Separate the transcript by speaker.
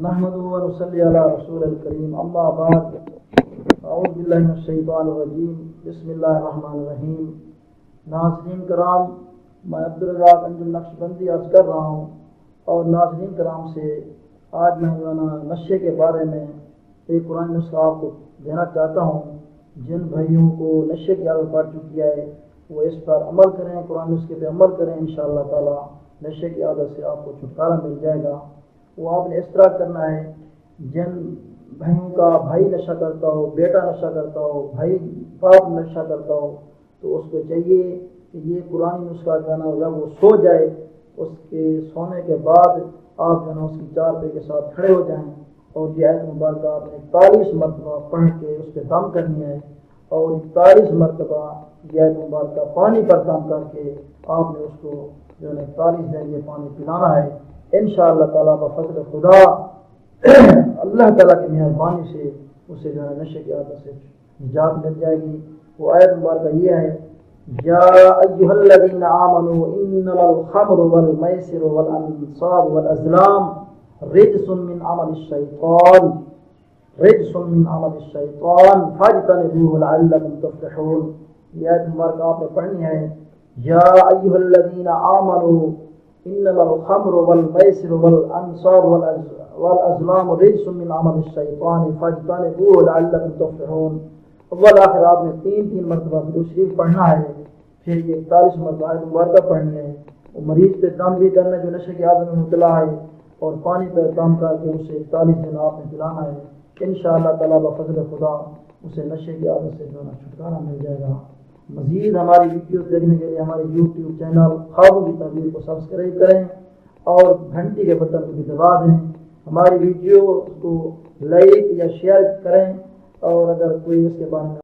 Speaker 1: نحمده ونصلي على رسول الكريم اما بعد اعوذ باللہ من الشیطان الرجیم بسم اللہ الرحمن الرحیم۔ ناظرین کرام، میں عبدالرزاق انجم نقشبندی عرض کر رہا ہوں، اور ناظرین کرام سے آج میں نشے کے بارے میں ایک قرآن نسخہ آپ کو دینا چاہتا ہوں۔ جن بھائیوں کو نشے کی عادت پڑ چکی ہے وہ اس پر عمل کریں، قرآن نسخے پہ عمل کریں، انشاءاللہ تعالی نشے کی عادت سے آپ کو چھٹکارا مل جائے گا۔ وہ آپ نے اس طرح کرنا ہے، جن بھائیوں کا بھائی نشہ کرتا ہو، بیٹا نشہ کرتا ہو، بھائی باپ نشہ کرتا ہو، تو اس کو چاہیے کہ یہ قرآن نسخہ جو ہے نا جب وہ سو جائے، اس کے سونے کے بعد آپ جو ہے نا اس کی چارپائی کے ساتھ کھڑے ہو جائیں، اور یہ آیت مبارکہ آپ نے 41 مرتبہ پڑھ کے اس پہ دم کرنی ہے، اور 41 مرتبہ یہ آیت مبارکہ پانی پر دم کر کے آپ نے اس کو جو ہے 41 دن یہ پانی پلانا ہے۔ انشاءاللہ تعالیٰ بفضل خدا اللہ تعالیٰ کی مہربانی سے اسے جو ہے نشے کی عادت سے نجات مل جائے گی۔ وہ آیت مبارکہ یہ ہے، یا ایھا الذین آمنوا انما الخمر والمیسر والانصاب والازلام رجس من عمل الشیطان فاجتنبوه لعلکم تفلحون۔ یہ آیت مبارکہ آپ نے پڑھنی ہے، یا ایھا الذین آمنوا انما الخمر والمیسر والانصاب والازلام رجس من عمل الشیطان فاجتنبوه لعلکم تفلحون۔ اول آخر آپ نے تین مرتبہ درود شریف پڑھنا ہے، پھر یہ 41 مرتبہ آیت مبارکہ پڑھنی ہے۔ وہ مریض پہ دم بھی کرنا جو نشے کی عادت میں مبتلا ہے، اور پانی پہ دم کر کے اسے 41 دن آپ نے پلانا ہے۔ انشاءاللہ تعالیٰ بفضل خدا اسے نشے کی عادت سے جو ہے چھٹکارا مل جائے گا۔ مزید ہماری ویڈیوز دیکھنے کے لیے ہمارے یوٹیوب چینل خوابوں کی تعبیر کو سبسکرائب کریں، اور گھنٹی کے بٹن کو بھی دبا دیں۔ ہماری ویڈیو کو لائک یا شیئر کریں، اور اگر کوئی اس کے بارے میں